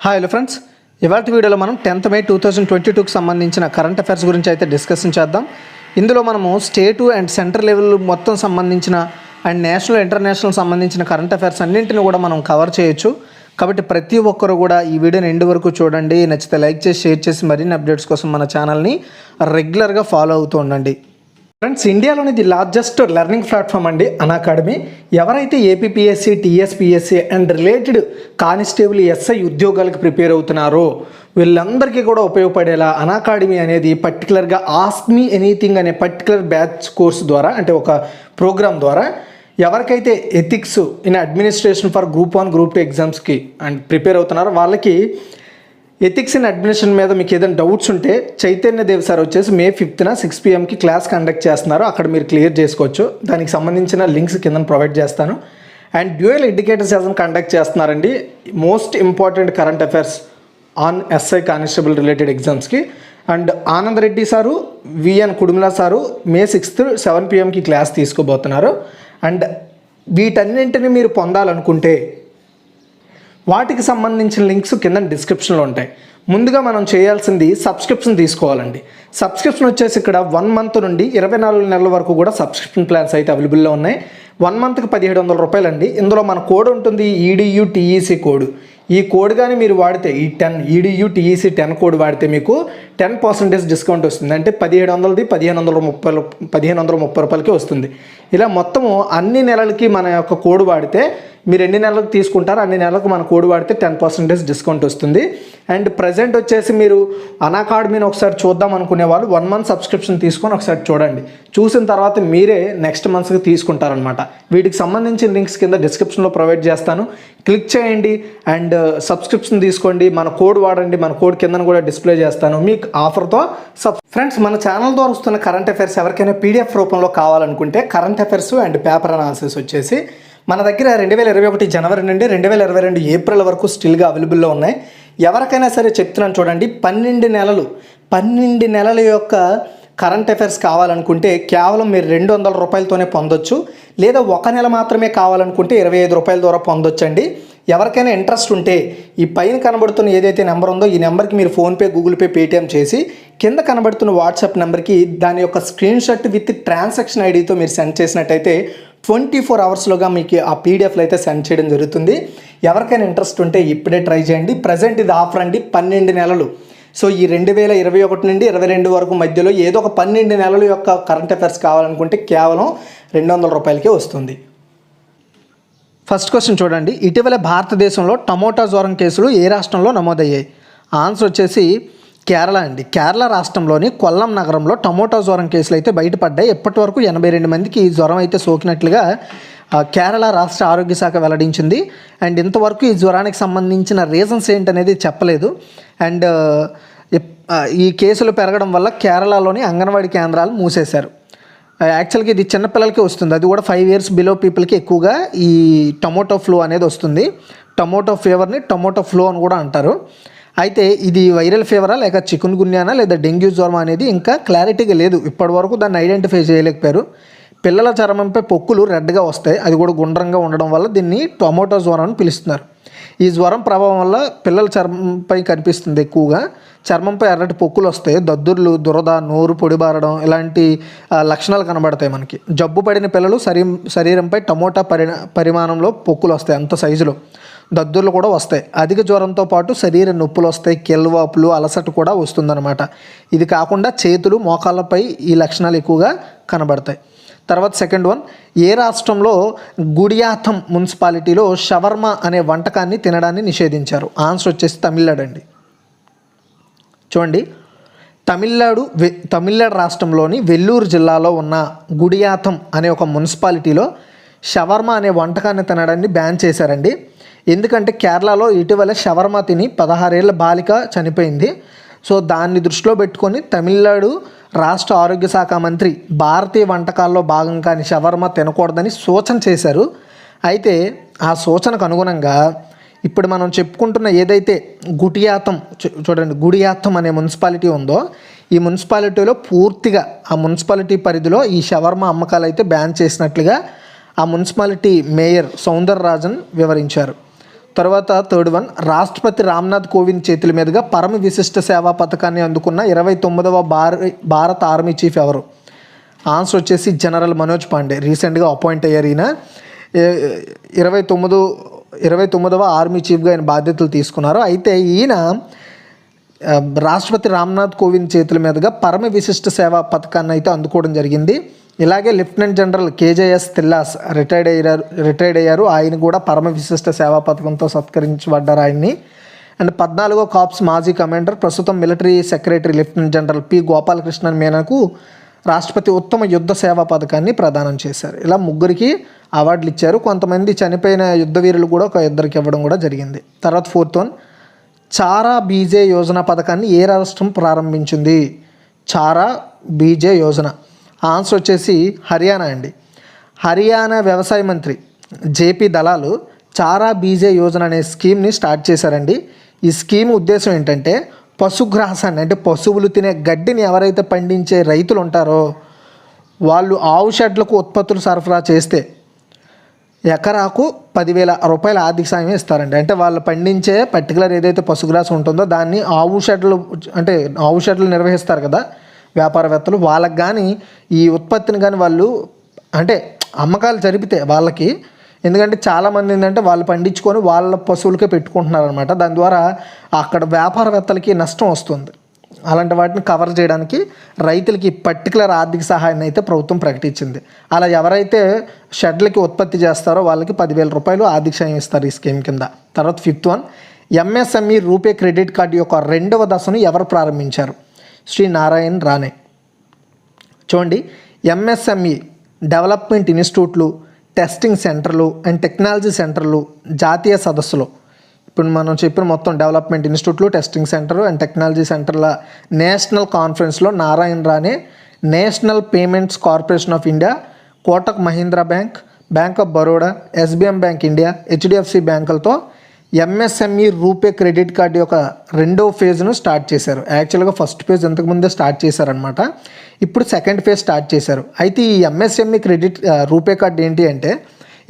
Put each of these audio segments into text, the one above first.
Hi hello friends, ఇవాళ వీడియోలో మనం 10th May 2022కి సంబంధించిన కరెంట్ అఫైర్స్ గురించి అయితే డిస్కషన్ చేద్దాం. ఇందులో మనము స్టేటు అండ్ సెంట్రల్ లెవెల్ మొత్తం సంబంధించిన అండ్ నేషనల్ ఇంటర్నేషనల్ సంబంధించిన కరెంట్ అఫైర్స్ అన్నింటిని కూడా మనం కవర్ చేయొచ్చు. కాబట్టి ప్రతి ఒక్కరు కూడా ఈ వీడియోని ఎండ్ వరకు చూడండి. నచ్చితే లైక్ చేసి షేర్ చేసి మరిన్ని అప్డేట్స్ కోసం మన ఛానల్ని రెగ్యులర్గా ఫాలో అవుతూ ఉండండి. ఫ్రెండ్స్, ఇండియాలోని ది లార్జెస్ట్ లెర్నింగ్ ప్లాట్ఫామ్ అండి అన్అకాడమీ. ఎవరైతే APPSC, TSPSC and related constable, SI ఉద్యోగాలకు ప్రిపేర్ అవుతున్నారో వీళ్ళందరికీ కూడా ఉపయోగపడేలా అన్అకాడమీ అనేది పర్టికులర్గా ఆస్క్ మీ ఎనీథింగ్ అనే పర్టికులర్ బ్యాచ్ కోర్స్ ద్వారా, అంటే ఒక ప్రోగ్రామ్ ద్వారా ఎవరికైతే ethics in administration for group 1, group 2 ఎగ్జామ్స్కి అండ్ ప్రిపేర్ అవుతున్నారో వాళ్ళకి ఎథిక్స్ ఇన్ అడ్మినిస్ట్రేషన్ మీద మీకు ఏదైనా డౌట్స్ ఉంటే చైతన్య దేవ్ సార్ వచ్చేసి May 5th 6 PM class conduct చేస్తున్నారు. అక్కడ మీరు క్లియర్ చేసుకోవచ్చు. దానికి సంబంధించిన లింక్స్ కింద ప్రొవైడ్ చేస్తాను. And dual educator session conduct చేస్తున్నారండి. Most important current affairs on SI constable related ఎగ్జామ్స్కి. And Anand Reddy sir, VN Kudumula sir May 6th 7 PM class తీసుకోబోతున్నారు. అండ్ వీటన్నింటిని మీరు పొందాలనుకుంటే వాటికి సంబంధించిన లింక్స్ కింద డిస్క్రిప్షన్లో ఉంటాయి. ముందుగా మనం చేయాల్సింది సబ్స్క్రిప్షన్ తీసుకోవాలండి. సబ్స్క్రిప్షన్ వచ్చేసి ఇక్కడ 1 month నుండి 24 నెలల వరకు కూడా సబ్స్క్రిప్షన్ ప్లాన్స్ అయితే అవైలబుల్లో ఉన్నాయి. 1 monthకి 1700 రూపాయలు అండి. ఇందులో మన కోడ్ ఉంటుంది, EDUTEC కోడ్. ఈ కోడ్ కానీ మీరు వాడితే, ఈ 10 EDUTEC 10 కోడ్ వాడితే మీకు 10% డిస్కౌంట్ వస్తుంది. అంటే 1700ది 1530 రూపాయలకి వస్తుంది. ఇలా మొత్తము అన్ని నెలలకి మన యొక్క కోడ్ వాడితే మీరు ఎన్ని నెలలకు తీసుకుంటారో అన్ని నెలలకు మన కోడ్ వాడితే 10% డిస్కౌంట్ వస్తుంది. అండ్ ప్రజెంట్ వచ్చేసి మీరు అన్అకాడమీని ఒకసారి చూద్దాం అనుకునే వాళ్ళు 1 month సబ్స్క్రిప్షన్ తీసుకొని ఒకసారి చూడండి. చూసిన తర్వాత మీరే నెక్స్ట్ మంత్స్కి తీసుకుంటారనమాట. వీటికి సంబంధించిన లింక్స్ కింద డిస్క్రిప్షన్లో ప్రొవైడ్ చేస్తాను. క్లిక్ చేయండి అండ్ సబ్స్క్రిప్షన్ తీసుకోండి. మన కోడ్ వాడండి. మన కోడ్ కింద కూడా డిస్ప్లే చేస్తాను మీకు ఆఫర్తో. ఫ్రెండ్స్, మన ఛానల్ ద్వారా వస్తున్న కరెంట్ అఫైర్స్ ఎవరికైనా PDF రూపంలో కావాలనుకుంటే current affairs and paper analysis వచ్చేసి మన దగ్గర 2021 జనవరి నుండి 2022 ఏప్రిల్ వరకు స్టిల్గా అవైలబుల్లో ఉన్నాయి. ఎవరికైనా సరే చెప్తున్నాను చూడండి, 12 నెలల యొక్క కరెంట్ అఫైర్స్ కావాలనుకుంటే కేవలం మీరు 200 రూపాయలతోనే పొందొచ్చు. లేదా 1 నెల మాత్రమే కావాలనుకుంటే 25 రూపాయల ద్వారా పొందొచ్చండి. ఎవరికైనా ఇంట్రెస్ట్ ఉంటే ఈ పైన కనబడుతున్న ఏదైతే నెంబర్ ఉందో ఈ నెంబర్కి మీరు ఫోన్పే, గూగుల్ పే, పేటిఎం చేసి కింద కనబడుతున్న వాట్సాప్ నెంబర్కి దాని యొక్క స్క్రీన్ షాట్ విత్ ట్రాన్సాక్షన్ ఐడితో మీరు సెండ్ చేసినట్టయితే 24 అవర్స్లోగా మీకు ఆ PDFలు అయితే సెండ్ చేయడం జరుగుతుంది. ఎవరికైనా ఇంట్రెస్ట్ ఉంటే ఇప్పుడే ట్రై చేయండి. ప్రజెంట్ ఇది ఆఫర్ అండి, 12 నెలలు. సో ఈ 2021 నుండి 22 వరకు మధ్యలో ఏదో ఒక 12 నెలల యొక్క కరెంట్ అఫైర్స్ కావాలనుకుంటే కేవలం 200 రూపాయలకే వస్తుంది. ఫస్ట్ క్వశ్చన్ చూడండి, ఇటీవల భారతదేశంలో టమోటా జ్వరం కేసులు ఏ రాష్ట్రంలో నమోదయ్యాయి? ఆన్సర్ వచ్చేసి కేరళ అండి. కేరళ రాష్ట్రంలోని కొల్లం నగరంలో టమోటా జ్వరం కేసులు అయితే బయటపడ్డాయి. ఇప్పటి వరకు 82 మందికి ఈ జ్వరం అయితే సోకినట్లుగా కేరళ రాష్ట్ర ఆరోగ్య శాఖ వెల్లడించింది. అండ్ ఇంతవరకు ఈ జ్వరానికి సంబంధించిన రీజన్స్ ఏంటనేది చెప్పలేదు. అండ్ ఈ కేసులు పెరగడం వల్ల కేరళలోని అంగన్వాడీ కేంద్రాలు మూసేశారు. యాక్చువల్గా ఇది చిన్నపిల్లలకి వస్తుంది, అది కూడా 5 years బిలో పీపుల్కి ఎక్కువగా ఈ టొమాటో ఫ్లూ అనేది వస్తుంది. టొమాటో ఫీవర్ని టొమాటో ఫ్లూ అని కూడా అంటారు. అయితే ఇది వైరల్ ఫీవరా లేక చికున్ గున్యానా లేదా డెంగ్యూ జ్వరం అనేది ఇంకా క్లారిటీగా లేదు. ఇప్పటి వరకు దాన్ని ఐడెంటిఫై చేయలేకపోయారు. పిల్లల చర్మంపై పొక్కులు రెడ్గా వస్తాయి, అది కూడా గుండ్రంగా ఉండడం వల్ల దీన్ని టొమాటో జ్వరం అని పిలుస్తున్నారు. ఈ జ్వరం ప్రభావం వల్ల పిల్లల చర్మంపై కనిపిస్తుంది ఎక్కువగా. చర్మంపై ఎర్రటి పొక్కులు వస్తాయి, దద్దుర్లు, దురద, నోరు పొడిబారడం ఇలాంటి లక్షణాలు కనబడతాయి మనకి. జబ్బు పడిన పిల్లలు శరీరంపై టమోటా పరిమాణంలో పొక్కులు వస్తాయి, అంత సైజులో. దద్దుర్లు కూడా వస్తాయి. అధిక జ్వరంతో పాటు శరీర నొప్పులు వస్తాయి, కెల్వాపులు, అలసట కూడా వస్తుందన్నమాట. ఇది కాకుండా చేతులు, మోకాళ్ళపై ఈ లక్షణాలు ఎక్కువగా కనబడతాయి. తర్వాత సెకండ్ వన్, ఏ రాష్ట్రంలో గుడియాథం మున్సిపాలిటీలో షవర్మా అనే వంటకాన్ని తినడాన్ని నిషేధించారు? ఆన్సర్ వచ్చేసి తమిళనాడు అండి. చూడండి, తమిళనాడు రాష్ట్రంలోని వెల్లూరు జిల్లాలో ఉన్న గుడియాథం అనే ఒక మున్సిపాలిటీలో షవర్మా అనే వంటకాన్ని తినడాన్ని బ్యాన్ చేశారండి. ఎందుకంటే కేరళలో ఇటీవల షవర్మా తిని 16 ఏళ్ల బాలిక చనిపోయింది. సో దాన్ని దృష్టిలో పెట్టుకొని తమిళనాడు రాష్ట్ర ఆరోగ్య శాఖ మంత్రి భారతీయ వంటకాల్లో భాగం కాని షవర్మా తినకూడదని సూచన చేశారు. అయితే ఆ సూచనకు అనుగుణంగా ఇప్పుడు మనం చెప్పుకుంటున్న ఏదైతే గుడియాథం అనే మున్సిపాలిటీ ఉందో ఈ మున్సిపాలిటీలో పూర్తిగా ఆ మున్సిపాలిటీ పరిధిలో ఈ షవర్మా అమ్మకాలు అయితే బ్యాన్ చేసినట్లుగా ఆ మున్సిపాలిటీ మేయర్ సౌందర్ రాజన్ వివరించారు. తర్వాత థర్డ్ వన్, రాష్ట్రపతి రామ్నాథ్ కోవింద్ చేతుల మీదుగా పరమ విశిష్ట సేవా పథకాన్ని అందుకున్న 29వ భారత ఆర్మీ చీఫ్ ఎవరు? ఆన్సర్ వచ్చేసి జనరల్ మనోజ్ పాండే. రీసెంట్గా అపాయింట్ అయ్యారు ఈయన. 29వ ఆర్మీ చీఫ్గా ఆయన బాధ్యతలు తీసుకున్నారు. అయితే ఈయన రాష్ట్రపతి రామ్నాథ్ కోవింద్ చేతుల మీదుగా పరమ విశిష్ట సేవా పథకాన్ని అయితే అందుకోవడం జరిగింది. ఇలాగే lieutenant general KJS Dhillon retired అయ్యారు. ఆయన కూడా పరమ విశిష్ట సేవా పథకంతో సత్కరించబడ్డారు ఆయన్ని. అండ్ 14వ కార్ప్స్ మాజీ కమాండర్, ప్రస్తుతం military secretary lieutenant general P Gopalakrishnan మీనాకు రాష్ట్రపతి ఉత్తమ యుద్ధ సేవా పథకాన్ని ప్రదానం చేశారు. ఇలా ముగ్గురికి అవార్డులు ఇచ్చారు. కొంతమంది చనిపోయిన యుద్ధ వీరులు కూడా ఒక ఇద్దరికి ఇవ్వడం కూడా జరిగింది. తర్వాత ఫోర్త్ వన్, చారా బీజే యోజన పథకాన్ని ఏ రాష్ట్రం ప్రారంభించింది? చారా బీజే యోజన ఆన్సర్ వచ్చేసి హర్యానా అండి. హర్యానా వ్యవసాయ మంత్రి జేపీ దళాలు చారా బీజే యోజన అనే స్కీమ్ని స్టార్ట్ చేశారండి. ఈ స్కీమ్ ఉద్దేశం ఏంటంటే పశుగ్రాసాన్ని, అంటే పశువులు తినే గడ్డిని ఎవరైతే పండించే రైతులు ఉంటారో వాళ్ళు ఆవు షెడ్లకు ఉత్పత్తులు సరఫరా చేస్తే ఎకరాకు 10,000 రూపాయల ఆర్థిక సాయం ఇస్తారండి. అంటే వాళ్ళు పండించే పర్టికులర్ ఏదైతే పశుగ్రాసం ఉంటుందో దాన్ని ఆవు షెడ్లు నిర్వహిస్తారు కదా వ్యాపారవేత్తలు, వాళ్ళకి కానీ ఈ ఉత్పత్తిని కానీ వాళ్ళు అంటే అమ్మకాలు జరిపితే వాళ్ళకి, ఎందుకంటే చాలామంది ఏంటంటే వాళ్ళు పండించుకొని వాళ్ళ పశువులకే పెట్టుకుంటున్నారు అనమాట. దాని ద్వారా అక్కడ వ్యాపారవేత్తలకి నష్టం వస్తుంది. అలాంటి వాటిని కవర్ చేయడానికి రైతులకి పర్టికులర్ ఆర్థిక సహాయాన్ని అయితే ప్రభుత్వం ప్రకటించింది. అలా ఎవరైతే షెడ్లకి ఉత్పత్తి చేస్తారో వాళ్ళకి 10,000 రూపాయలు ఆర్థిక సాయం ఇస్తారు ఈ స్కీమ్ కింద. తర్వాత fifth one, MSME RuPay credit card యొక్క 2వ దశను ఎవరు ప్రారంభించారు? శ్రీ నారాయణ్ రానే. చూడండి, ఎంఎస్ఎంఈ డెవలప్మెంట్ ఇన్స్టిట్యూట్లు, టెస్టింగ్ సెంటర్లు అండ్ టెక్నాలజీ సెంటర్లు జాతీయ సదస్సులో, ఇప్పుడు మనం చెప్పిన మొత్తం డెవలప్మెంట్ ఇన్స్టిట్యూట్లు, టెస్టింగ్ సెంటర్ అండ్ టెక్నాలజీ సెంటర్ల నేషనల్ కాన్ఫరెన్స్లో Narayan Rane national payments corporation of India, Kotak Mahindra bank, bank of Baroda, SBM bank India, HDFC బ్యాంకులతో ఎంఎస్ఎంఈ రూపే క్రెడిట్ కార్డు యొక్క 2వ ఫేజ్ను స్టార్ట్ చేశారు. యాక్చువల్గా ఫస్ట్ ఫేజ్ ఇంతకుముందే స్టార్ట్ చేశారనమాట. ఇప్పుడు సెకండ్ ఫేజ్ స్టార్ట్ చేశారు. అయితే ఈ ఎంఎస్ఎంఈ రూపే కార్డు ఏంటి అంటే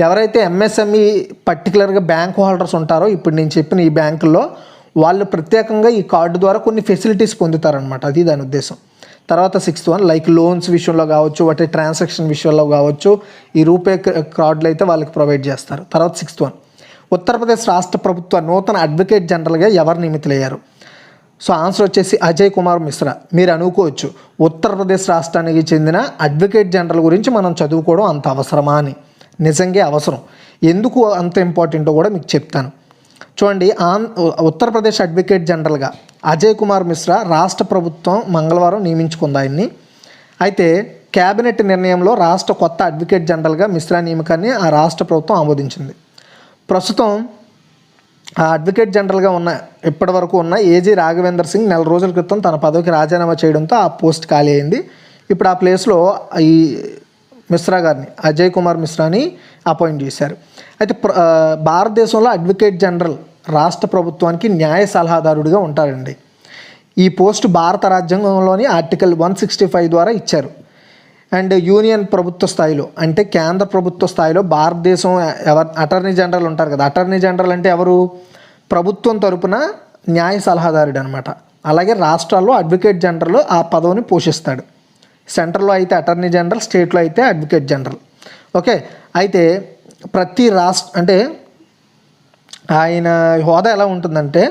ఎవరైతే ఎంఎస్ఎంఈ పర్టికులర్గా బ్యాంక్ హోల్డర్స్ ఉంటారో ఇప్పుడు నేను చెప్పిన ఈ బ్యాంకుల్లో వాళ్ళు ప్రత్యేకంగా ఈ కార్డు ద్వారా కొన్ని ఫెసిలిటీస్ పొందుతారనమాట. అది దాని ఉద్దేశం. తర్వాత 6th వన్, లైక్ లోన్స్ విషయంలో కావచ్చు, వాటి ట్రాన్సాక్షన్ విషయంలో కావచ్చు, ఈ రూపే కార్డులు అయితే వాళ్ళకి ప్రొవైడ్ చేస్తారు. తర్వాత 6th వన్, ఉత్తరప్రదేశ్ రాష్ట్ర ప్రభుత్వ నూతన అడ్వకేట్ జనరల్గా ఎవరు నియమితులయ్యారు? సో ఆన్సర్ వచ్చేసి అజయ్ కుమార్ మిశ్రా. మీరు అనుకోవచ్చు ఉత్తరప్రదేశ్ రాష్ట్రానికి చెందిన అడ్వకేట్ జనరల్ గురించి మనం చదువుకోవడం అంత అవసరమా అని. నిజంగా అవసరం. ఎందుకు అంత ఇంపార్టెంటో కూడా మీకు చెప్తాను. చూడండి, ఉత్తరప్రదేశ్ అడ్వకేట్ జనరల్గా అజయ్ కుమార్ మిశ్రా రాష్ట్ర ప్రభుత్వం మంగళవారం నియమించుకుంది ఆయన్ని. అయితే కేబినెట్ నిర్ణయంలో రాష్ట్ర కొత్త అడ్వకేట్ జనరల్గా మిశ్రా నియామకాన్ని ఆ రాష్ట్ర ప్రభుత్వం ఆమోదించింది. ప్రస్తుతం ఆ అడ్వకేట్ జనరల్గా ఇప్పటి వరకు ఉన్న ఏజీ రాఘవేందర్ సింగ్ 4 రోజుల క్రితం తన పదవికి రాజీనామా చేయడంతో ఆ పోస్ట్ ఖాళీ అయింది. ఇప్పుడు ఆ ప్లేస్లో ఈ మిశ్రా గారిని, అజయ్ కుమార్ మిశ్రాని అపాయింట్ చేశారు. అయితే భారతదేశంలో అడ్వకేట్ జనరల్ రాష్ట్ర ప్రభుత్వానికి న్యాయ సలహాదారుడిగా ఉంటారండి. ఈ పోస్ట్ భారత రాజ్యాంగంలోని ఆర్టికల్ 165 ద్వారా ఇచ్చారు. అండ్ యూనియన్ ప్రభుత్వ స్థాయిలో, అంటే కేంద్ర ప్రభుత్వ స్థాయిలో భారతదేశం అటార్నీ జనరల్ ఉంటారు కదా, అటార్నీ జనరల్ అంటే ఎవరు? ప్రభుత్వం తరపున న్యాయ సలహాదారుడు అనమాట. అలాగే రాష్ట్రాల్లో అడ్వకేట్ జనరల్ ఆ పదవిని పోషిస్తాడు. సెంట్రల్లో అయితే అటార్నీ జనరల్, స్టేట్లో అయితే అడ్వకేట్ జనరల్. ఓకే, అయితే ప్రతి అంటే ఆయన హోదా ఎలా ఉంటుందంటే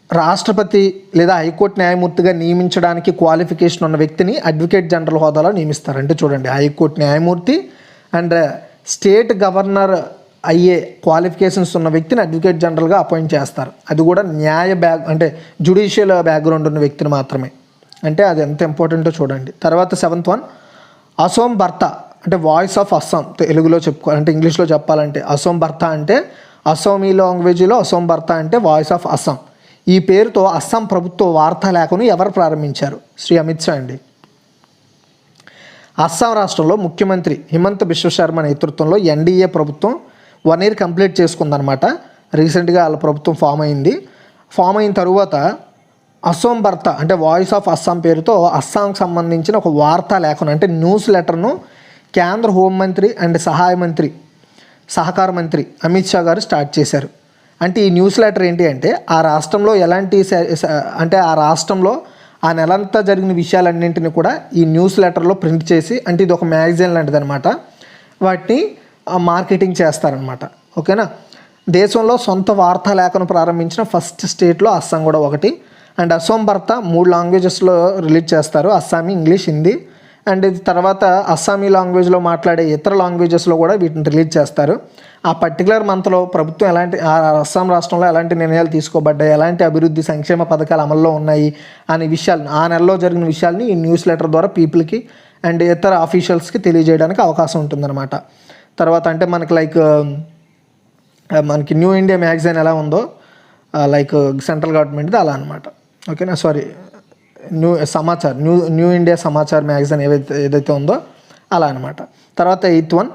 రాష్ట్రపతి లేదా హైకోర్టు న్యాయమూర్తిగా నియమించడానికి క్వాలిఫికేషన్ ఉన్న వ్యక్తిని అడ్వకేట్ జనరల్ హోదాలో నియమిస్తారు. అంటే చూడండి, హైకోర్టు న్యాయమూర్తి అండ్ స్టేట్ గవర్నర్ అయ్యే క్వాలిఫికేషన్స్ ఉన్న వ్యక్తిని అడ్వకేట్ జనరల్గా అపాయింట్ చేస్తారు. అది కూడా అంటే జ్యుడిషియల్ బ్యాక్గ్రౌండ్ ఉన్న వ్యక్తిని మాత్రమే. అంటే అది ఎంత ఇంపార్టెంటో చూడండి. తర్వాత 7th వన్, అసోం బర్తా అంటే వాయిస్ ఆఫ్ అస్సాం. తెలుగులో అంటే ఇంగ్లీష్లో చెప్పాలంటే అసోం బర్తా అంటే అసోమీ లాంగ్వేజ్లో అసోం బర్తా అంటే వాయిస్ ఆఫ్ అస్సాం. ఈ పేరుతో అస్సాం ప్రభుత్వ వార్తా లేఖను ఎవరు ప్రారంభించారు? శ్రీ అమిత్ షా అండి. అస్సాం రాష్ట్రంలో ముఖ్యమంత్రి హిమంత బిశ్వ శర్మ నేతృత్వంలో ఎన్డీఏ ప్రభుత్వం 1 year కంప్లీట్ చేసుకుందనమాట. రీసెంట్గా వాళ్ళ ప్రభుత్వం ఫామ్ అయిన తరువాత అసోం బర్తా అంటే వాయిస్ ఆఫ్ అస్సాం పేరుతో అస్సాంకి సంబంధించిన ఒక వార్తా లేఖను అంటే న్యూస్ లెటర్ను కేంద్ర హోంమంత్రి అండ్ సహాయ మంత్రి సహకార మంత్రి అమిత్ షా గారు స్టార్ట్ చేశారు. అంటే ఈ న్యూస్ లెటర్ ఏంటి అంటే ఆ రాష్ట్రంలో అంటే ఆ రాష్ట్రంలో ఆ నెలంతా జరిగిన విషయాలన్నింటినీ కూడా ఈ న్యూస్ లెటర్లో ప్రింట్ చేసి, అంటే ఇది ఒక మ్యాగజైన్ లాంటిది అనమాట, వాటిని మార్కెటింగ్ చేస్తారనమాట. ఓకేనా. దేశంలో సొంత వార్తా లేఖను ప్రారంభించిన ఫస్ట్ స్టేట్లో అస్సాం కూడా ఒకటి. అండ్ అస్సాం భర్త 3 లాంగ్వేజెస్లో రిలీజ్ చేస్తారు, అస్సామీ, ఇంగ్లీష్, హిందీ. అండ్ ఇది తర్వాత అస్సామీ లాంగ్వేజ్లో మాట్లాడే ఇతర లాంగ్వేజెస్లో కూడా వీటిని రిలీజ్ చేస్తారు. ఆ పర్టికులర్ మంత్లో ప్రభుత్వం అస్సాం రాష్ట్రంలో ఎలాంటి నిర్ణయాలు తీసుకోబడ్డాయి, ఎలాంటి అభివృద్ధి సంక్షేమ పథకాలు అమల్లో ఉన్నాయి అనే విషయాలను, ఆ నెలలో జరిగిన విషయాల్ని ఈ న్యూస్ లెటర్ ద్వారా పీపుల్కి అండ్ ఇతర ఆఫీషియల్స్కి తెలియజేయడానికి అవకాశం ఉంటుందన్నమాట. తర్వాత అంటే మనకి న్యూ ఇండియా మ్యాగజైన్ ఎలా ఉందో సెంట్రల్ గవర్నమెంట్ది అలా అనమాట. ఓకేనా. Sorry, new India Samachar magazine ఏదైతే ఉందో అలా అనమాట. తర్వాత 8th వన్,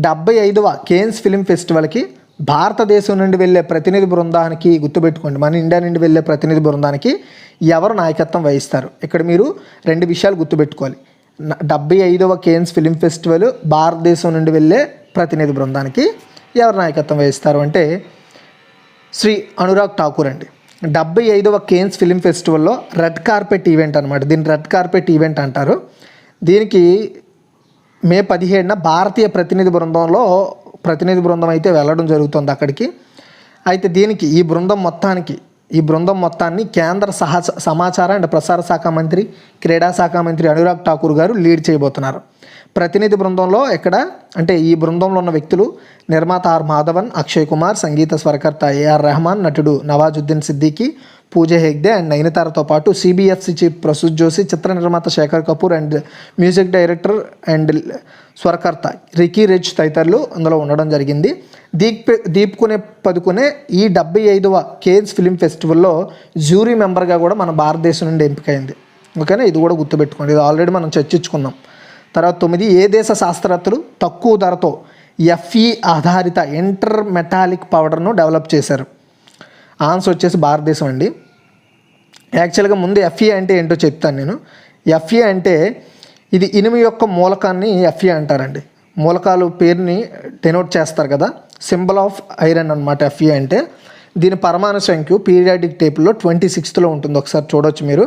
75వ కేన్స్ ఫిల్మ్ ఫెస్టివల్కి భారతదేశం నుండి వెళ్ళే ప్రతినిధి బృందానికి, గుర్తుపెట్టుకోండి, మన ఇండియా నుండి వెళ్ళే ప్రతినిధి బృందానికి ఎవరు నాయకత్వం వహిస్తారు? ఇక్కడ మీరు 2 విషయాలు గుర్తుపెట్టుకోవాలి. 75వ కేన్స్ ఫిల్మ్ ఫెస్టివల్ భారతదేశం నుండి వెళ్ళే ప్రతినిధి బృందానికి ఎవరు నాయకత్వం వహిస్తారు అంటే శ్రీ అనురాగ్ ఠాకూర్ అండి. 75వ కేన్స్ ఫిల్మ్ ఫెస్టివల్లో రెడ్ కార్పెట్ ఈవెంట్ అనమాట, దీన్ని రెడ్ కార్పెట్ ఈవెంట్ అంటారు. దీనికి మే 17న భారతీయ ప్రతినిధి బృందం అయితే వెళ్ళడం జరుగుతుంది అక్కడికి. అయితే దీనికి ఈ బృందం మొత్తాన్ని కేంద్ర సమాచార అండ్ ప్రసార శాఖ మంత్రి, క్రీడా శాఖ మంత్రి అనురాగ్ ఠాకూర్ గారు లీడ్ చేయబోతున్నారు. ప్రతినిధి బృందంలో ఈ బృందంలో ఉన్న వ్యక్తులు నిర్మాత ఆర్ మాధవన్, అక్షయ్ కుమార్, సంగీత స్వరకర్త ఏఆర్ రెహమాన్, నటుడు నవాజుద్దీన్ సిద్దికీ, పూజ హెగ్డే అండ్ నయనతారతో పాటు సిబిఎఫ్సి చీఫ్ ప్రసూత్ జోషి, చిత్ర నిర్మాత Shekhar Kapoor and music director and స్వరకర్త రికీ రిచ్ తదితరులు అందులో ఉండడం జరిగింది. దీప్కునే పదుకునే ఈ 75వ కేన్స్ ఫిల్మ్ ఫెస్టివల్లో జ్యూరీ మెంబర్గా కూడా మన భారతదేశం నుండి ఎంపికైంది. ఓకేనా, ఇది కూడా గుర్తుపెట్టుకోండి, ఇది ఆల్రెడీ మనం చర్చించుకున్నాం. తర్వాత 9, ఏ దేశ శాస్త్రవేత్తలు తక్కువ ధరతో ఎఫ్ఈ ఆధారిత ఇంటర్ మెటాలిక్ పౌడర్ను డెవలప్ చేశారు? ఆన్సర్ వచ్చేసి భారతదేశం అండి. యాక్చువల్గా ముందు ఎఫ్ఈ అంటే ఏంటో చెప్తాను నేను. ఎఫ్ఈ అంటే ఇది ఇనుము యొక్క మూలకాన్ని ఎఫ్ఈ అంటారండి. మూలకాలు పేరుని డెనోట్ చేస్తారు కదా, సింబల్ ఆఫ్ ఐరన్ అనమాట ఎఫ్ఈ అంటే. దీని పరమాణు సంఖ్య పీరియాడిక్ టేబుల్లో 26th ఉంటుంది, ఒకసారి చూడవచ్చు మీరు.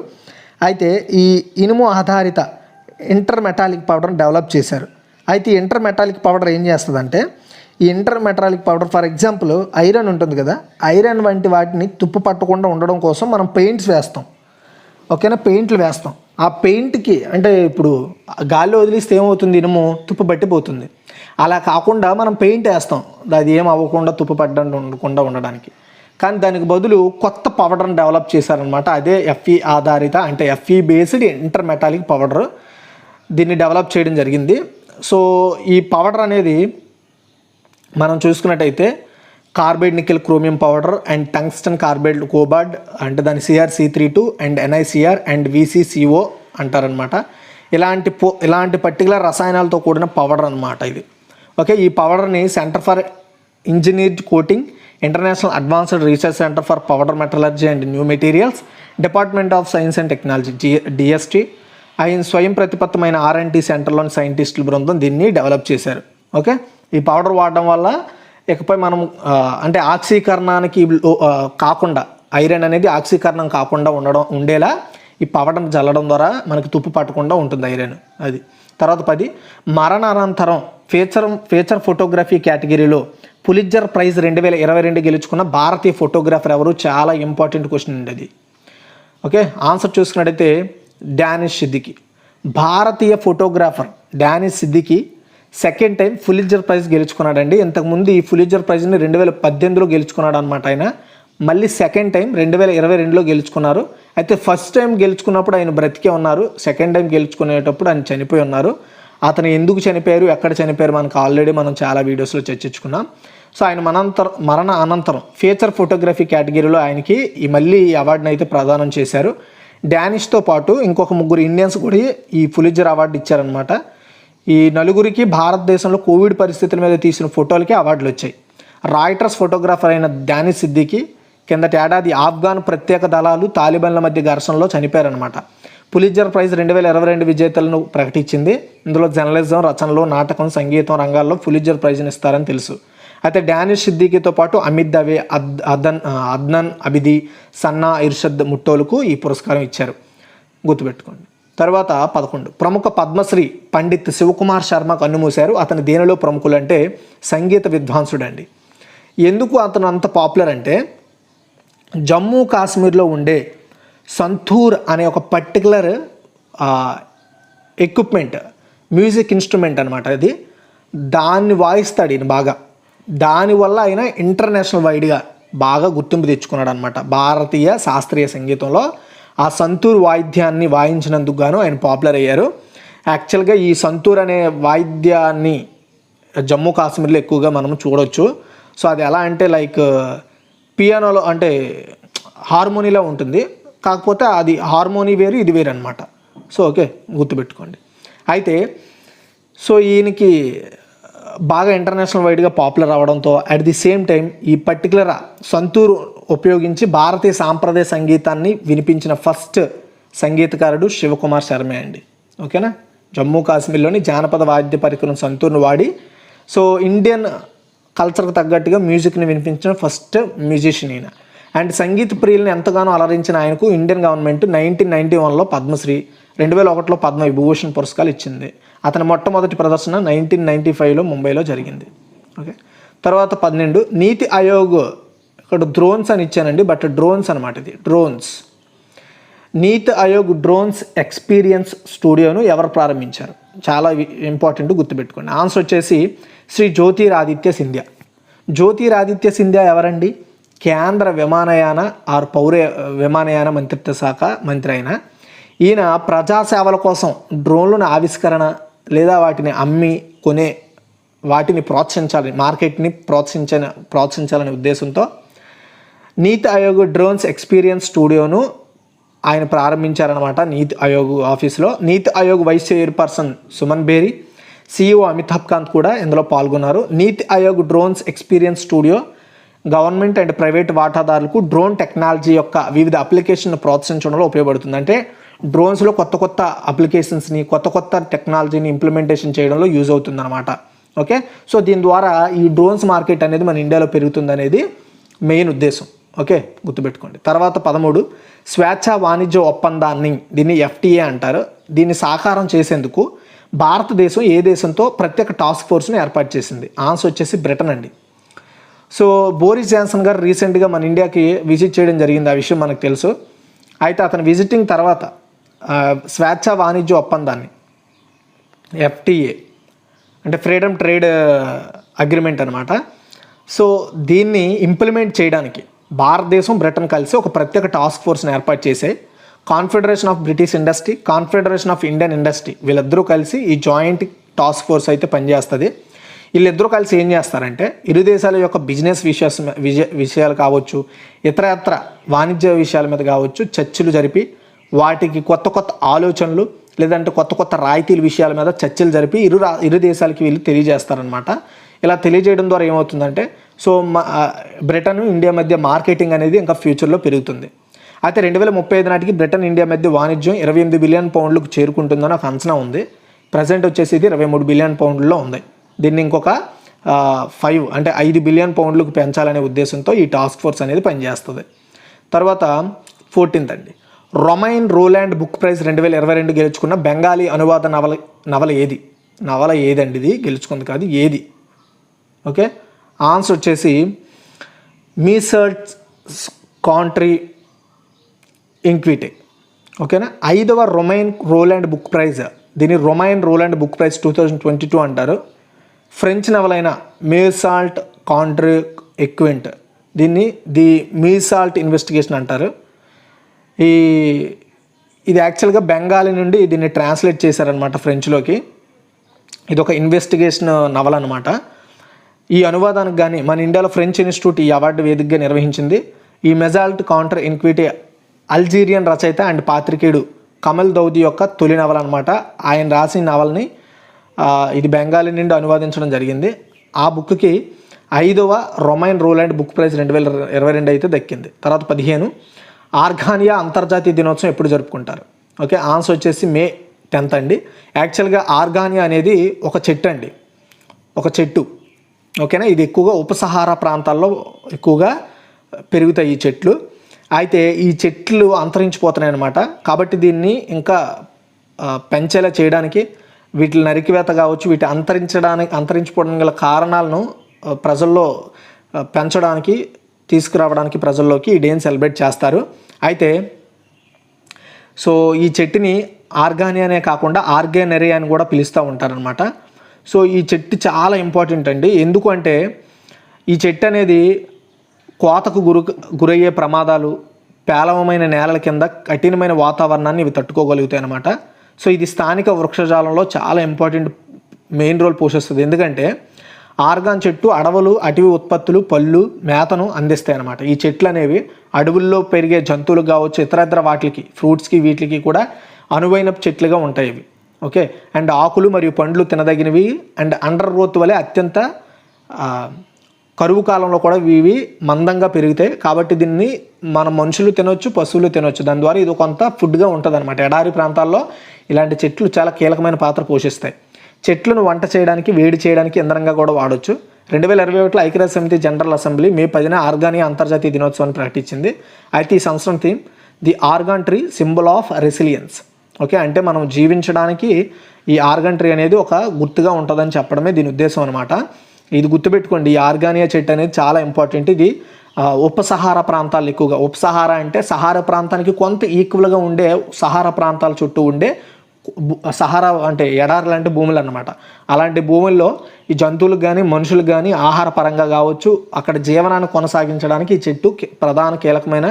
అయితే ఈ ఇనుము ఆధారిత ఇంటర్ మెటాలిక్ పౌడర్ని డెవలప్ చేశారు. అయితే ఈ ఇంటర్ మెటాలిక్ పౌడర్ ఏం చేస్తుందంటే, ఈ inter metallic powder for example iron ఉంటుంది కదా, ఐరన్ వంటి వాటిని తుప్పు పట్టకుండా ఉండడం కోసం మనం పెయింట్స్ వేస్తాం. ఓకేనా, పెయింట్లు వేస్తాం. ఆ పెయింట్కి ఇప్పుడు గాల్లో వదిలిస్తే ఏమవుతుంది, ఇనుము తుప్పు పట్టిపోతుంది. అలా కాకుండా మనం పెయింట్ వేస్తాం, అది ఏం అవ్వకుండా తుప్పు పట్టకుండా ఉండడానికి. కానీ దానికి బదులు కొత్త పౌడర్ని డెవలప్ చేశారనమాట. అదే ఎఫ్ఈ ఆధారిత F E based intermetallic powder. దీన్ని డెవలప్ చేయడం జరిగింది. సో ఈ పౌడర్ అనేది మనం చూసుకున్నట్టయితే carbide nickel chromium powder and tungsten carbide cobalt దాని CrC32 and NiCr and VCCO అంటారనమాట. ఇలాంటి పర్టికులర్ రసాయనాలతో కూడిన పౌడర్ అనమాట ఇది. ఓకే, ఈ పౌడర్ని centre for engineered coating, international advanced research centre for powder metallurgy and new materials, department of science and technology DST ఆయన స్వయం ప్రతిపత్తమైన R&D సెంటర్లోని సైంటిస్టుల బృందం దీన్ని డెవలప్ చేశారు. ఓకే, ఈ పౌడర్ వాడడం వల్ల ఇకపై మనం ఆక్సీకరణానికి కాకుండా, ఐరన్ అనేది ఆక్సీకరణం కాకుండా ఉండేలా ఈ పౌడర్ని చల్లడం ద్వారా మనకి తుప్పు పట్టకుండా ఉంటుంది ఐరన్. అది. తర్వాత 10, మరణానంతరం ఫీచర్ ఫోటోగ్రఫీ కేటగిరీలో పులిట్జర్ ప్రైజ్ 2022 గెలుచుకున్న భారతీయ ఫోటోగ్రాఫర్ ఎవరు? చాలా ఇంపార్టెంట్ క్వశ్చన్ అండి అది. ఓకే, ఆన్సర్ చూసుకున్నట్టయితే డానిష్ సిద్దికీ. భారతీయ photographer Danish Siddiqui second time Pulitzer prize గెలుచుకున్నాడండి. ఇంతకుముందు ఈ పులిట్జర్ ప్రైజ్ని 2018లో గెలుచుకున్నాడు అనమాట ఆయన. మళ్ళీ సెకండ్ టైం 2022లో గెలుచుకున్నారు. అయితే ఫస్ట్ టైం గెలుచుకున్నప్పుడు ఆయన బ్రతికే ఉన్నారు, సెకండ్ టైం గెలుచుకునేటప్పుడు ఆయన చనిపోయి ఉన్నారు. అతను ఎందుకు చనిపోయారు, ఎక్కడ చనిపోయారు మనకు ఆల్రెడీ మనం చాలా వీడియోస్లో చర్చించుకున్నాం. సో ఆయన మరణ అనంతరం ఫీచర్ ఫోటోగ్రఫీ కేటగిరీలో ఆయనకి మళ్ళీ ఈ అవార్డుని అయితే ప్రదానం చేశారు. డానిష్తో పాటు ఇంకొక 3 ఇండియన్స్ కూడా ఈ పులిట్జర్ అవార్డు ఇచ్చారనమాట. ఈ నలుగురికి భారతదేశంలో కోవిడ్ పరిస్థితుల మీద తీసిన ఫోటోలకి అవార్డులు వచ్చాయి. రాయిటర్స్ ఫోటోగ్రాఫర్ అయిన డానిష్ సిద్దికీ కిందటి ఏడాది ఆఫ్ఘాన్ ప్రత్యేక దళాలు తాలిబాన్ల మధ్య ఘర్షణలో చనిపోయారనమాట. పులిట్జర్ ప్రైజ్ 2022 విజేతలను ప్రకటించింది. ఇందులో జర్నలిజం, రచనలు, నాటకం, సంగీతం రంగాల్లో పులిట్జర్ ప్రైజ్ని ఇస్తారని తెలుసు. అయితే డానిష్ సిద్దికీతో పాటు అమిత్ దవే, అద్నాన్ అబిది, సన్నా ఇర్షద్ ముట్టోలకు ఈ పురస్కారం ఇచ్చారు, గుర్తుపెట్టుకోండి. తర్వాత 11 ప్రముఖ పద్మశ్రీ పండిత్ శివకుమార్ శర్మ కన్నుమూశారు. అతను దేనిలో ప్రముఖులు అంటే సంగీత విద్వాంసుడు అండి. ఎందుకు అతను అంత పాపులర్ అంటే జమ్మూ కాశ్మీర్లో ఉండే సంతూర్ అనే ఒక పర్టికులర్ ఎక్విప్మెంట్, మ్యూజిక్ ఇన్స్ట్రుమెంట్ అనమాట అది. దాన్ని వాయిస్తాడు ఈయన బాగా. దానివల్ల ఆయన ఇంటర్నేషనల్ వైడ్గా బాగా గుర్తింపు తెచ్చుకున్నాడు అనమాట. భారతీయ శాస్త్రీయ సంగీతంలో ఆ సంతూర్ వాయిద్యాన్ని వాయించినందుకు గాను ఆయన పాపులర్ అయ్యారు. యాక్చువల్గా ఈ సంతూర్ అనే వాయిద్యాన్ని జమ్మూ కాశ్మీర్లో ఎక్కువగా మనం చూడవచ్చు. సో అది ఎలా అంటే లైక్ పియానోలో అంటే హార్మోనీలో ఉంటుంది, కాకపోతే అది హార్మోనీ వేరు ఇది వేరు అనమాట. సో ఓకే, గుర్తుపెట్టుకోండి. అయితే సో ఈయనకి బాగా ఇంటర్నేషనల్ వైడ్గా పాపులర్ అవ్వడంతో అట్ ది సేమ్ టైం ఈ పర్టికులర్ సంతూర్ ఉపయోగించి భారతీయ సాంప్రదాయ సంగీతాన్ని వినిపించిన ఫస్ట్ సంగీతకారుడు శివకుమార్ శర్మే అండి. ఓకేనా. జమ్మూ కాశ్మీర్లోని జానపద వాద్య పరికరం సంతూర్ను వాడి సో ఇండియన్ కల్చర్కి తగ్గట్టుగా మ్యూజిక్ని వినిపించిన ఫస్ట్ మ్యూజిషియన్ ఈయన. అండ్ సంగీత ప్రియుల్ని ఎంతగానో అలరించిన ఆయనకు ఇండియన్ గవర్నమెంట్ 1991లో పద్మశ్రీ, 2001లో పద్మ విభూషణ్ పురస్కారాలు ఇచ్చింది. అతని మొట్టమొదటి ప్రదర్శన 1995లో ముంబైలో జరిగింది. ఓకే. తర్వాత 12 నీతి ఆయోగ్, ఇక్కడ డ్రోన్స్ అని ఇచ్చానండి, బట్ డ్రోన్స్ అనమాట ఇది, డ్రోన్స్. నీతి ఆయోగ్ డ్రోన్స్ ఎక్స్పీరియన్స్ స్టూడియోను ఎవరు ప్రారంభించారు? చాలా ఇంపార్టెంట్, గుర్తుపెట్టుకోండి. ఆన్సర్ వచ్చేసి శ్రీ జ్యోతిరాదిత్య సింధ్యా. జ్యోతిరాదిత్య సింధ్యా ఎవరండి? కేంద్ర విమానయాన పౌర విమానయాన మంత్రిత్వ శాఖ మంత్రి అయిన ఈయన ప్రజాసేవల కోసం డ్రోన్లను ఆవిష్కరణ లేదా వాటిని అమ్మి కొనే వాటిని ప్రోత్సహించాలి, మార్కెట్ని ప్రోత్సహించాలనే ఉద్దేశంతో నీతి ఆయోగ్ డ్రోన్స్ ఎక్స్పీరియన్స్ స్టూడియోను ఆయన ప్రారంభించారనమాట నీతి ఆయోగ్ ఆఫీస్లో. NITI Aayog vice chairperson Suman Bery, CEO Amitabh Kant కూడా ఇందులో పాల్గొన్నారు. NITI Aayog drones experience studio government and private వాటాదారులకు డ్రోన్ టెక్నాలజీ యొక్క వివిధ అప్లికేషన్ను ప్రోత్సహించడంలో ఉపయోగపడుతుంది. అంటే డ్రోన్స్లో కొత్త అప్లికేషన్స్ని, కొత్త టెక్నాలజీని ఇంప్లిమెంటేషన్ చేయడంలో యూజ్ అవుతుంది అనమాట. ఓకే. సో దీని ద్వారా ఈ డ్రోన్స్ మార్కెట్ అనేది మన ఇండియాలో పెరుగుతుంది అనేది మెయిన్ ఉద్దేశం. ఓకే, గుర్తుపెట్టుకోండి. తర్వాత 13 స్వేచ్ఛా వాణిజ్య ఒప్పందాన్ని, దీన్ని FTA అంటారు. దీన్ని సాకారం చేసేందుకు భారతదేశం ఏ దేశంతో ప్రత్యేక టాస్క్ ఫోర్స్ను ఏర్పాటు చేసింది? ఆన్సర్ వచ్చేసి బ్రిటన్ అండి. సో బోరిస్ జాన్సన్ గారు రీసెంట్గా మన ఇండియాకి విజిట్ చేయడం జరిగింది, ఆ విషయం మనకు తెలుసు. అయితే అతను విజిటింగ్ తర్వాత స్వేచ్ఛా వాణిజ్య ఒప్పందాన్ని, FTA అంటే ఫ్రీడమ్ ట్రేడ్ అగ్రిమెంట్ అనమాట. సో దీన్ని ఇంప్లిమెంట్ చేయడానికి భారతదేశం, బ్రిటన్ కలిసి ఒక ప్రత్యేక టాస్క్ ఫోర్స్ని ఏర్పాటు చేసే confederation of British industry, confederation of Indian industry, వీళ్ళిద్దరూ కలిసి ఈ జాయింట్ టాస్క్ ఫోర్స్ అయితే పనిచేస్తుంది. వీళ్ళిద్దరూ కలిసి ఏం చేస్తారంటే ఇరు దేశాల యొక్క బిజినెస్ విషయాలు కావచ్చు, ఇతరత్ర వాణిజ్య విషయాల మీద కావచ్చు చర్చలు జరిపి వాటికి కొత్త ఆలోచనలు లేదంటే కొత్త రాయితీల విషయాల మీద చర్చలు జరిపి ఇరు దేశాలకి వీళ్ళు తెలియజేస్తారనమాట. ఇలా తెలియజేయడం ద్వారా ఏమవుతుందంటే సో బ్రిటన్ ఇండియా మధ్య మార్కెటింగ్ అనేది ఇంకా ఫ్యూచర్లో పెరుగుతుంది. అయితే 2035 నాటికి బ్రిటన్ ఇండియా మధ్య వాణిజ్యం 28 బిలియన్ పౌండ్లకు చేరుకుంటుందని ఒక అంచనా ఉంది. ప్రజెంట్ వచ్చేసి ఇది 23 బిలియన్ పౌండ్లలో ఉంది. దీన్ని ఇంకొక 5 బిలియన్ పౌండ్లకు పెంచాలనే ఉద్దేశంతో ఈ టాస్క్ ఫోర్స్ అనేది పనిచేస్తుంది. తర్వాత 14 అండి, రొమైన్ రోలాండ్ బుక్ ప్రైజ్ 2022 గెలుచుకున్న బెంగాలీ అనువాద నవల ఏది? నవల ఏదండి ఇది? గెలుచుకుంది కాదు, ఏది? ఓకే, ఆన్సర్ వచ్చేసి మీసర్ట్ కాంట్రీ ఇంక్విటే. ఓకేనా. 5వ రొమైన్ రోలాండ్ బుక్ ప్రైజ్, దీన్ని రొమైన్ రోలాండ్ బుక్ ప్రైజ్ 2022 అంటారు. ఫ్రెంచ్ నవలైన మీసాల్ట్ కాంట్రీ ఎక్వెంట్, దీన్ని ది మీసాల్ట్ ఇన్వెస్టిగేషన్ అంటారు. ఇది యాక్చువల్గా బెంగాలీ నుండి దీన్ని ట్రాన్స్లేట్ చేశారనమాట ఫ్రెంచ్లోకి. ఇది ఒక ఇన్వెస్టిగేషన్ నవల అనమాట. ఈ అనువాదానికి కానీ మన ఇండియాలో ఫ్రెంచ్ ఇన్స్టిట్యూట్ ఈ అవార్డు వేదికగా నిర్వహించింది. ఈ మెజాల్ట్ కాంట్రీ ఇన్క్విటీ అల్జీరియన్ రచయిత అండ్ పాత్రికేయుడు కమల్ దౌదీ యొక్క తొలి నవల అనమాట. ఆయన రాసిన నవల్ని ఇది బెంగాలీ నుండి అనువాదించడం జరిగింది. ఆ బుక్కి 5వ రొమైన్ రోలాండ్ బుక్ ప్రైజ్ 2022 అయితే దక్కింది. తర్వాత 15 ఆర్గానియా అంతర్జాతీయ దినోత్సవం ఎప్పుడు జరుపుకుంటారు? ఓకే, ఆన్సర్ వచ్చేసి May 10th అండి. యాక్చువల్గా ఆర్గానియా అనేది ఒక చెట్టు అండి, ఒక చెట్టు. ఓకేనా. ఇది ఎక్కువగా ఉపసహారా ప్రాంతాల్లో ఎక్కువగా పెరుగుతాయి ఈ చెట్లు. అయితే ఈ చెట్లు అంతరించిపోతున్నాయి అన్నమాట. కాబట్టి దీన్ని ఇంకా పెంచేలా చేయడానికి, వీటి నరికివేత కావచ్చు, వీటి అంతరించిపోవడానికి గల కారణాలను ప్రజల్లో పెంచడానికి, తీసుకురావడానికి ప్రజల్లోకి ఈ డేని సెలబ్రేట్ చేస్తారు. అయితే సో ఈ చెట్టుని ఆర్గానియా అనే కాకుండా ఆర్గానెరియా అని కూడా పిలుస్తూ ఉంటారనమాట. సో ఈ చెట్టు చాలా ఇంపార్టెంట్ అండి. ఎందుకు అంటే ఈ చెట్టు అనేది కోతకు గురయ్యే ప్రమాదాలు, పేలవమైన నేలల కింద కఠినమైన వాతావరణాన్ని ఇవి తట్టుకోగలుగుతాయి అన్నమాట. సో ఇది స్థానిక వృక్షజాలంలో చాలా ఇంపార్టెంట్ మెయిన్ రోల్ పోషిస్తుంది. ఎందుకంటే ఆర్గాన్ చెట్టు అడవులు, అటవీ ఉత్పత్తులు, పళ్ళు, మేతను అందిస్తాయి అన్నమాట. ఈ చెట్లు అనేవి అడవుల్లో పెరిగే జంతువులకు కావచ్చు, ఇతరత్ర వాటికి, ఫ్రూట్స్కి, వీటికి కూడా అనువైన చెట్లుగా ఉంటాయి ఇవి. ఓకే. అండ్ ఆకులు మరియు పండ్లు తినదగినవి. అండ్ అండర్ గ్రోత్ వలె అత్యంత కరువు కాలంలో కూడా ఇవి మందంగా పెరుగుతాయి. కాబట్టి దీన్ని మన మనుషులు తినొచ్చు, పశువులు తినొచ్చు. దాని ద్వారా ఇది కొంత ఫుడ్గా ఉంటుంది అనమాట. ఎడారి ప్రాంతాల్లో ఇలాంటి చెట్లు చాలా కీలకమైన పాత్ర పోషిస్తాయి. చెట్లను వంట చేయడానికి, వేడి చేయడానికి ఇంధనంగా కూడా వాడవచ్చు. 2021లో ఐక్యరాజ్య సమితి జనరల్ అసెంబ్లీ మే 10న ఆర్గానియా అంతర్జాతీయ దినోత్సవాన్ని ప్రకటించింది. అయితే ఈ సంవత్సరం theme the organ tree symbol of resilience. Okay. అంటే మనం జీవించడానికి ఈ ఆర్గాన్ ట్రీ అనేది ఒక గుర్తుగా ఉంటుందని చెప్పడమే దీని ఉద్దేశం అనమాట. ఇది గుర్తుపెట్టుకోండి. ఈ ఆర్గానియా చెట్టు అనేది చాలా ఇంపార్టెంట్. ఇది ఉపసహారా ప్రాంతాలు ఎక్కువగా, ఉపసహారా అంటే సహారా ప్రాంతానికి కొంత ఈక్వల్గా ఉండే సహారా ప్రాంతాల చుట్టూ ఉండే సహారా అంటే ఎడారి లాంటి భూములు అన్నమాట. అలాంటి భూముల్లో ఈ జంతువులకు కానీ మనుషులకు కానీ ఆహార పరంగా కావచ్చు, అక్కడ జీవనాన్ని కొనసాగించడానికి ఈ చెట్టు ప్రధాన కీలకమైన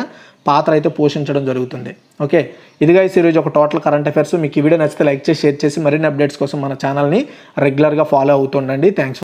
పాత్ర అయితే పోషించడం జరుగుతుంది. ఓకే. ఇదిగా ఈరోజు ఒక టోటల్ కరెంట్ అఫైర్స్. మీకు ఈ వీడియో నచ్చితే లైక్ చేసి, షేర్ చేసి మరిన్ని అప్డేట్స్ కోసం మన ఛానల్ని రెగ్యులర్గా ఫాలో అవుతుండండి. థ్యాంక్స్.